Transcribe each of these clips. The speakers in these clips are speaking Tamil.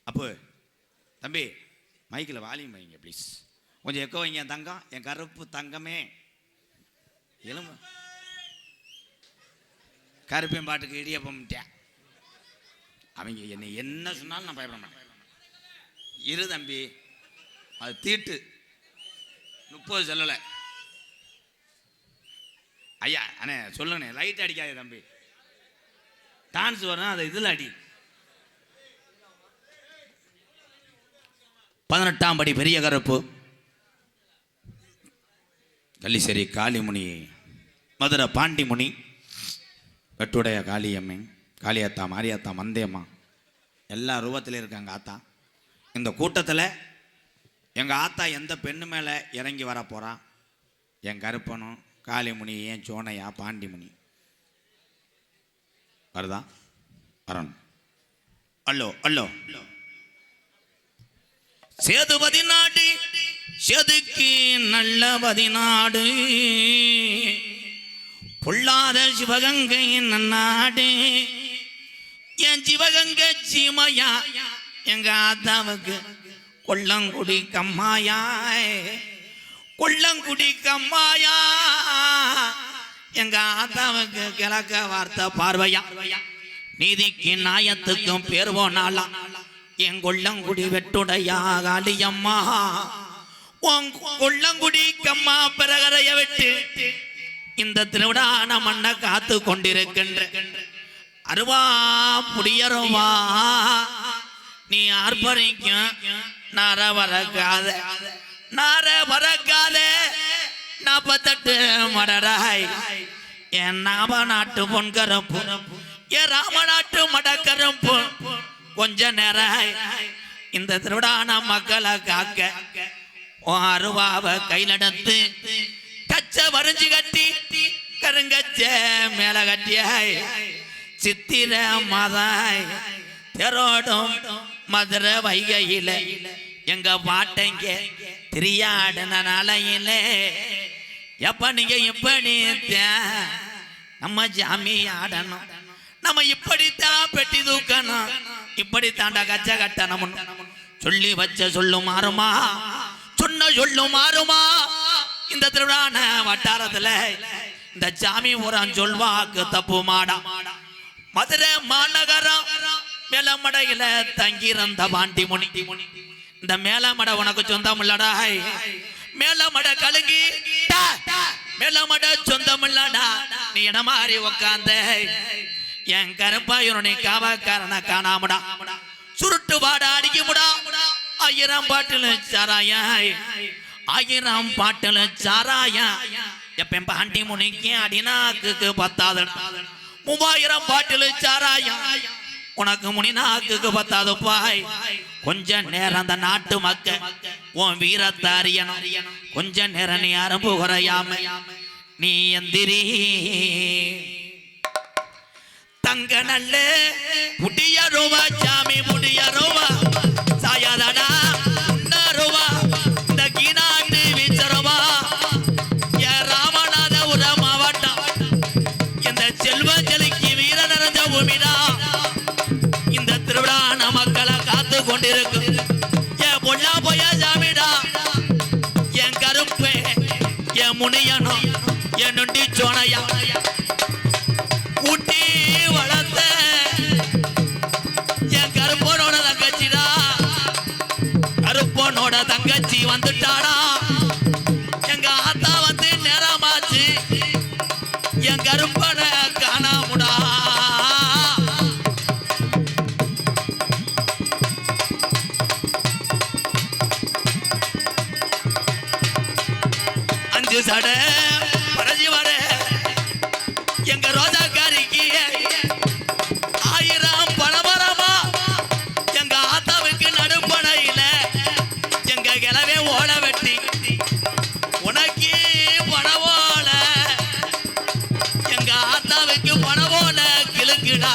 அப்போ தம்பி மைக்கில் வால்யூம் வைங்க ப்ளீஸ், கொஞ்சம் எக்கோ வைங்க. என் தங்கம், என் கருப்பு தங்கமே, எலும்பு கருப்பேன் பாட்டுக்கு இடியப்பம்ட்டேன். அவங்க என்னை என்ன சொன்னாலும் நான் பயப்பட மாட்டேன். இரு தம்பி, அது தீட்டு 30 சொல்லலை. ஐயா அண்ணே சொல்லுங்கண்ணே, லைட் அடிக்காதே தம்பி, டான்ஸ் வரும் அதை இதில் அடி. 18ஆம் படி பெரிய கருப்பு, கள்ளிசேரி காளிமுனி, மதுரை பாண்டிமுனி, வெட்டுடைய காளியம்மன், காளியாத்தா, மாரியாத்தா, மந்தேம்மா, எல்லா ரூபத்திலையும் இருக்காங்க ஆத்தா. இந்த கூட்டத்தில் எங்கள் ஆத்தா எந்த பெண்ணு மேலே இறங்கி வர போகிறா? என் கருப்பனும் காளிமுனி, ஏன் சோனையா, பாண்டிமுனி வருதா? வரணும். அல்லோ அல்லோ. சேதுபதி நாடு செதுக்கி நல்ல பதினாடு, பொல்லாத சிவகங்கை நன்னாடு, என் சிவகங்கை சீமையா எங்க ஆத்தாவுக்கு கொல்லங்குடி கம்மாயா, கொல்லங்குடி கம்மாயா எங்க ஆத்தாவுக்கு கிழக்க வார்த்தை பார்வையா, நீதிக்கு நாயத்துக்கும் பேர் போனாலாம் என் கொல்லங்குடி வெட்டுடையா காளியம்மா, உன் கொல்லங்குடி கம்மா பிறகரைய விட்டு இந்த திருவிடான மண்ணை காத்து கொண்டிருக்கின்ற அருவா புடியருவா, நீ ஆர்ப்பரிக்கும் நார வரக்காத, நார வரக்காத 48 மடராய் என் நாம நாட்டு பொன்கரப்பு, என் ராமநாட்டு மடக்கரப்பு, கொஞ்ச நேரம் இந்த திருவிடான மக்களை காக்க உன் அருவாவை கையிலெடுத்து கச்ச வரைஞ்சு கட்டி கருங்கச்ச மேல கட்டியாய் சித்திர மாதாய் தெரோடும் மதுரை வைகையில எங்க பாட்டைங்க திரியாடின நாளையில எப்ப நீங்க இப்படி நம்ம ஜாமி ஆடணும், நம்ம இப்படித்தான் பெட்டி தூக்கணும், இப்படித்தாண்டா கச்ச கட்டணும் சொல்லி வச்ச சொல்லு மாறுமா, சொன்ன சொல்லு மாறுமா. இந்த திருவிழான வட்டாரத்துல இந்த சாமி ஊரான் சொல்வாக்கு தப்பு மாடா. மதுரை மாநகரம் மேலமடையில தங்கியிருந்த பாண்டிமுனி, இந்த மேலமடை உனக்கு சொந்தம் இல்லடா, மேலமடை கழுங்கி மேலமடை சொந்தம் இல்லடா, நீ இடம் மாறி உக்காந்த என் கருப்பாயுனை காவக்காரனை காணாமடா, சுருட்டு வாட அடிக்குமுடா, 1000 பாட்டில் சாராயா, 1000 பாட்டில் சாராயா, எப்ப பாண்டிமுனிக்கு அடிநாக்கு 10 3000 பாட்டில் சாராயா, உனக்கு முனிநாக்கு 10 பாய். கொஞ்ச நேரம் அந்த நாட்டு மக்க உன் வீரத்தை அறியணும், கொஞ்ச நேரம் நீ அரம்பு குறையாம நீ எந்திரி. தங்க நல்ல புடிய ரூபா சாமி புடிய ரூபா சாயாதடா ரூபா இந்த கீனாண்டு வீச்சரவா என் ராமநாதபுர மாவட்டம் இந்த செல்வஞ்சலிக்கு வீர நிறைஞ்ச பூமிடா. இந்த திருவிழான மக்களை காத்து கொண்டிருக்கு என் பொல்லா போய சாமிடா, என் கருப்பே, என் முனியனும், என் நொண்டி சோனையா ஊட்டி வளர்த்த என் கருப்பனோட தங்கச்சிடா, கருப்பனோட தங்கச்சி வந்துட்டாடா, எங்க ஆத்தா வந்து நேரமாச்சு என் கருப்பனை காணாமுடா. அஞ்சு சடை பரஞ்சி வர எங்க ரோஜாக்காரிக்கு 1000 பணமரமா, எங்க ஆத்தாவுக்கு நடுப்படையில எங்க கிளவே ஓட வெட்டி உனக்கு பணவோல, எங்க ஆத்தாவுக்கு பணவோல கிழக்குடா.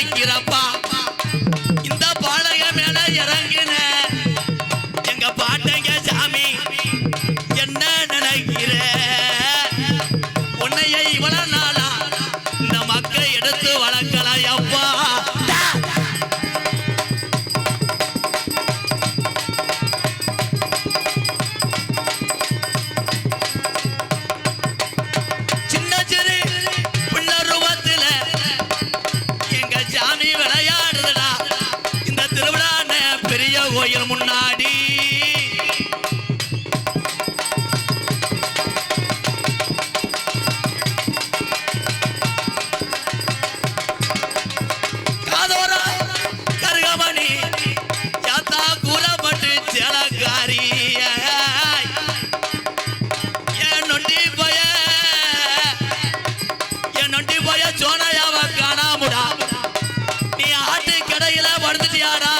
நினைக்கிறப்பா இந்த பாளைய மேல இறங்கின எங்க பாட்டங்க சாமி என்ன நினைக்கிற உன்னைய இவ்வளவு நாளா இந்த மக்கள் எடுத்து வளர்க்கலாம் அப்பா கோயில் முன்னாடி காதோரா கருகமணி யாத்தா கூறப்பட்டு சேலக்காரி என் நொண்டி போய சோனையாவ காணாமுடா நீ ஆட்டு கடையில படுத்துட்டியாடா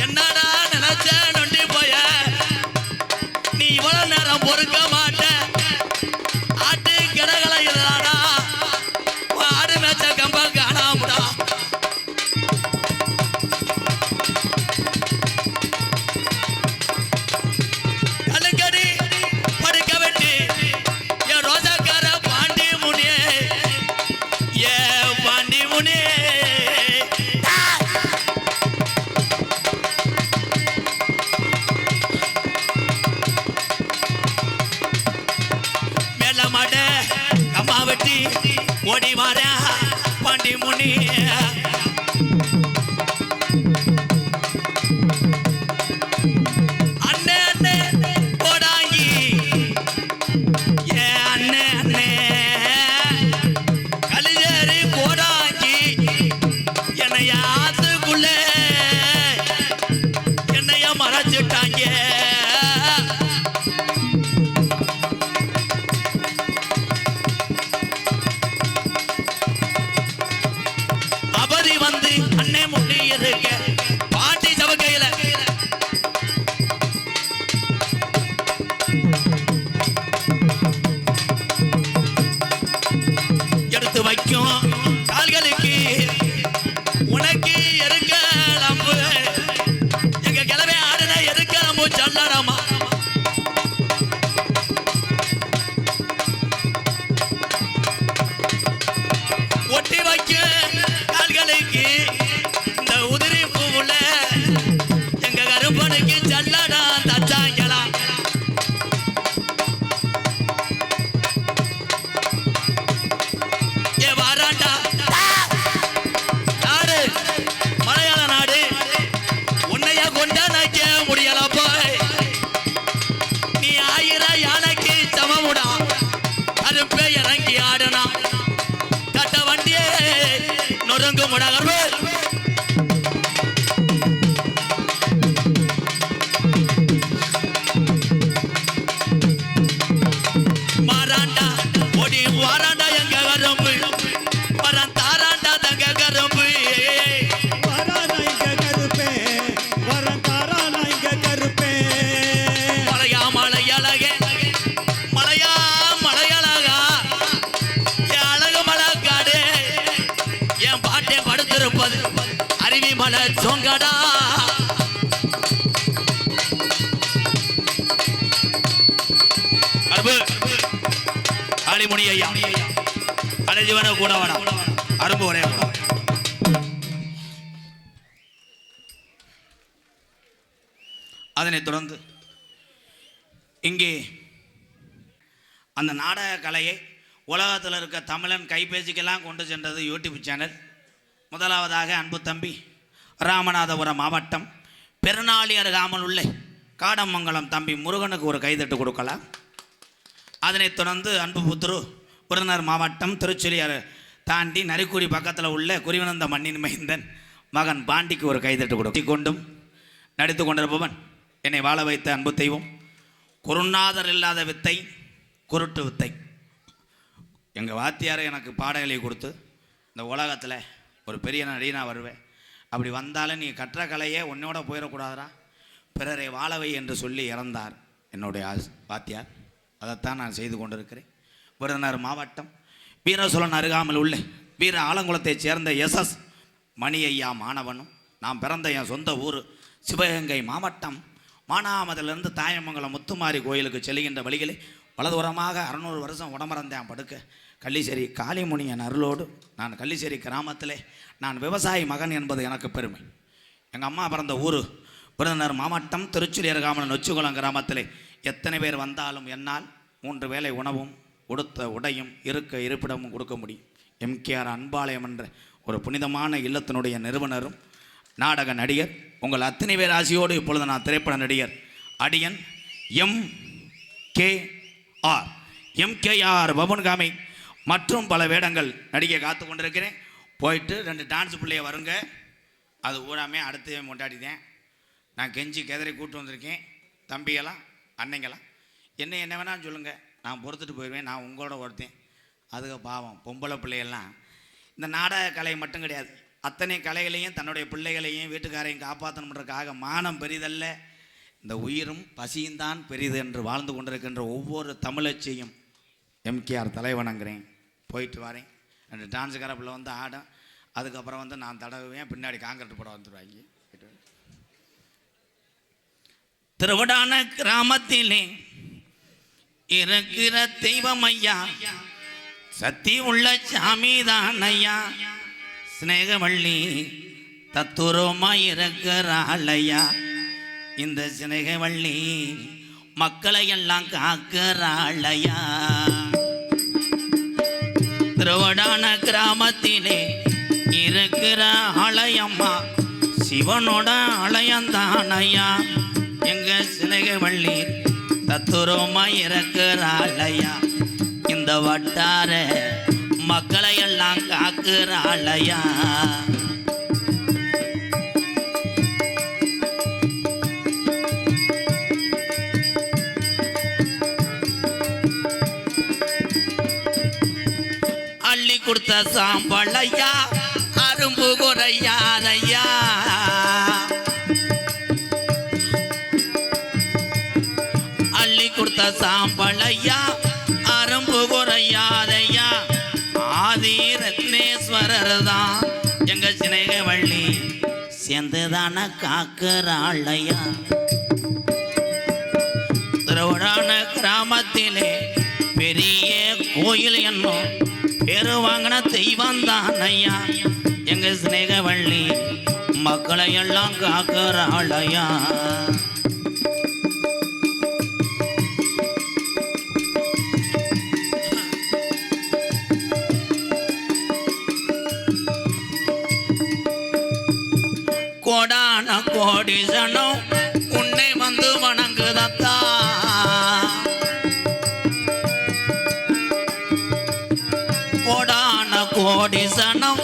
என்னடா நினைச்ச நொண்டி போய நீ இவ்வளவு நேரம் பொறுக்க மாட்ட ஆட்டு கிடகளை இல்லடா ஆடு மேச்ச கம்ப காணாமுடா கலுங்கடி படுக்க வெட்டி என் ரோஜாக்கார பாண்டி முனியே ஏ பாண்டி முனியே அம்மா வெட்டி ஓடி வார பாண்டி முனி அண்ணே அண்ணே போடாங்கி ஏ அண்ணே அண்ணே கலியேறி போடாங்கி என்னைய ஆத்துக்குள்ள என்னைய மறைச்சிட்டாங்க வந்து அண்ணே முடி இருக்க பாட்டி சவகையில எடுத்து வைக்கும் கால்களுக்கு உனக்கு எருக்க நம்பு எங்க கிளவே ஆடுன எருக்க நம்பு சொல்லடாமா ஒட்டி வைக்க இந்த உதிரி பூவுல எங்க கருப்பனுக்கு சல்லடா தச்சாங்களா ஏ வாராண்டா நாடு மலையாள நாடு உன்னைய கொண்டா நினைக்க முடியல போய் நீ 1000 யானைக்கு சமமுடா கருப்பே இறங்கி ஆடுனா கட்ட வண்டியே நொறுங்கு முடகர்வு மாறாண்டா ஓடி வாராண்டா எங்க கரும்பு வரம் தாராண்டா தங்க கரும்பு வராண்டா இங்க கருப்பே வரம் தாராண்டா இங்க கருப்பே மலையா மலையழகே மலையா மலையழகா என் அழகு மலக்காடு என் பாட்டை படுத்திருப்பது அருவி மலை சொங்கடா காளிமுனி ஐயா அடைஜீவன கூட வாடா அரும்பு ஒரே கூட அதனைத் தொடர்ந்து இங்கே அந்த நாடக கலையை உலகத்தில் இருக்க தமிழன் கைபேசிக்கெல்லாம் கொண்டு சென்றது யூடியூப் சேனல். முதலாவதாக அன்பு தம்பி ராமநாதபுரம் மாவட்டம் பெருநாளி அருகாமல் உள்ள காடமங்கலம் தம்பி முருகனுக்கு ஒரு கைதட்டு கொடுக்கலாம். அதனைத் தொடர்ந்து அன்பு புத்துரு விருதுநகர் மாவட்டம் திருச்செலி தாண்டி நரிக்குடி பக்கத்தில் உள்ள குறிவனந்த மண்ணின் மைந்தன் மகன் பாண்டிக்கு ஒரு கைதட்டு கொடுத்து கொண்டும் நடித்து கொண்டிருப்பவன் என்னை வாழ வைத்த அன்பு தெய்வம் குருநாதர் இல்லாத வித்தை குருட்டு வித்தை. எங்கள் வாத்தியாரை எனக்கு பாடங்களை கொடுத்து இந்த உலகத்தில் ஒரு பெரிய நடிகனாக வருவேன். அப்படி வந்தாலும் நீ கற்ற கலையே உன்னோட போயிடக்கூடாதுடா, பிறரை வாழவை என்று சொல்லி இறந்தார் என்னுடைய வாத்தியார். அதைத்தான் நான் செய்து கொண்டிருக்கிறேன். விருதுநகர் மாவட்டம் வீரசோழன் அருகாமல் உள்ள வீர ஆலங்குளத்தைச் சேர்ந்த எஸ்எஸ் மணி ஐயா மாணவனும் நான் பிறந்த என் சொந்த ஊர் சிவகங்கை மாவட்டம் மானாமதிலிருந்து தாயமங்கலம் முத்துமாரி கோயிலுக்கு செல்கின்ற வழிகளே பலதூரமாக 600 வருஷம் உடம்பறந்தேன் படுக்க கள்ளிசேரி காளிமுனியன் அருளோடு நான் கள்ளிசேரி கிராமத்திலே நான் விவசாயி மகன் என்பது எனக்கு பெருமை. எங்கள் அம்மா பிறந்த ஊர் விருதுநகர் மாவட்டம் திருச்சுழி அருகாமல் நொச்சிக்குளம் கிராமத்திலே எத்தனை பேர் வந்தாலும் என்னால் 3 வேளை உணவும் உடுத்த உடையும் இருக்க இருப்பிடமும் கொடுக்க முடியும். எம்கேஆர் அன்பாலயம் என்ற ஒரு புனிதமான இல்லத்தினுடைய நிறுவனரும் நாடக நடிகர் உங்கள் அத்தனை பேர் ஆசையோடு இப்பொழுது நான் திரைப்பட நடிகர் அடியன் எம்கேஆர் பவன்காமி மற்றும் பல வேடங்கள் நடிகை காத்து கொண்டிருக்கிறேன். போயிட்டு 2 டான்ஸ் பிள்ளைய வருங்க, அது ஊராமே அடுத்து கொண்டாடிட்டேன். நான் கெஞ்சி கெதறி கூப்பிட்டு வந்திருக்கேன். தம்பிகளாம் அன்னைங்களாம் என்ன வேணாலும் சொல்லுங்கள், நான் பொறுத்துட்டு போயிடுவேன். நான் உங்களோட ஒருத்தேன். அதுக்கு பாவம் பொம்பளை பிள்ளைகள்லாம் இந்த நாடக கலை மட்டும் கிடையாது, அத்தனை கலைகளையும் தன்னுடைய பிள்ளைகளையும் வீட்டுக்காரையும் காப்பாற்றணுன்றதுக்காக மானம் பெரிதல்ல இந்த உயிரும் பசியும் தான் பெரிது என்று வாழ்ந்து கொண்டிருக்கின்ற ஒவ்வொரு தமிழச்சியும் எம்கேஆர் தலைவணங்குறேன். போயிட்டு வரேன். 2 டான்ஸுக்கார பிள்ளை வந்து ஆடும். அதுக்கப்புறம் வந்து நான் தடவுவேன். பின்னாடி காங்கிரட் போட வந்துடுவாங்க. திருவிடான கிராமத்திலே இருக்கிற தெய்வம் ஐயா, சக்தி உள்ள சாமிதான் ஐயா, சிநேகவள்ளி தத்துரமாய் இருக்கிறாள் ஐயா. இந்த சிநேகவள்ளி மக்களை எல்லாம் காக்கிறாள் ஐயா. திருவடான கிராமத்திலே இருக்கிற ஆலயம்மா சிவனோட ஆலயம்தான் ஐயா. எங்க சிநேகவள்ளி தத்துரமாய் இருக்கிறாள் ஐயா. இந்த வட்டார மக்களை எல்லாம் காக்கிறாள் ஐயா. அள்ளி கொடுத்த சாம்பல் ஐயா, அரும்பு குறையாதையா. அள்ளி கொடுத்த சாம்பல் ஐயா, அரும்பு குறையாதையா. ஆதி ரத்னேஸ்வரர் தான் எங்க சிநேகவள்ளி சேர்ந்துதான காக்கிறாள் ஐயா. திருவிடான கிராமத்திலே பெரிய கோயில் என்னும் பேரு வாங்கின தெய்வம் தான் ஐயா. எங்க சிநேகவள்ளி மக்களை எல்லாம் காக்கிறாள் ஐயா. கோடான கோடி ஜனம் உன்னை வந்து வணங்குதத்தா. கோடான கோடி ஜனம்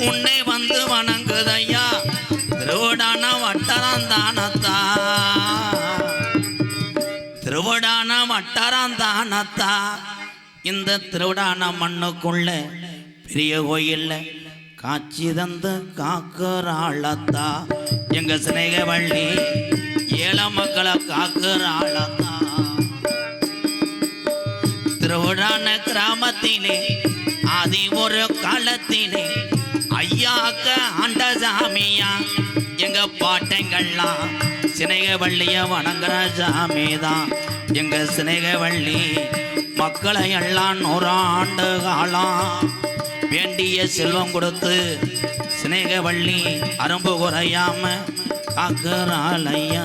உன்னை வந்து வணங்குதையா. திருவிடான வட்டாரம் தானத்தா, திருவிடான வட்டாரம் தானத்தா. இந்த திருவிடான மண்ணுக்குள்ள பெரிய கோயில்ல காட்சி தந்து காக்கிறாளத்தா. எங்க சிநேகவள்ளி ஏழை மக்களை காக்கிறாளத்தா. திருவிடான கிராமத்திலே ஆதி ஒரு காலத்திலே ஐயாக்க ஆண்ட சாமியா. எங்க பாட்டைங்கள்லாம் சிநேகவள்ளிய வணங்குற சாமிதான். எங்க சிநேகவள்ளி மக்களை எல்லாம் 100 ஆண்டு காலம் வேண்டிய செல்வம் கொடுத்து சிநேகவள்ளி அரும்பு குறையாம காக்கிறாள் ஐயா.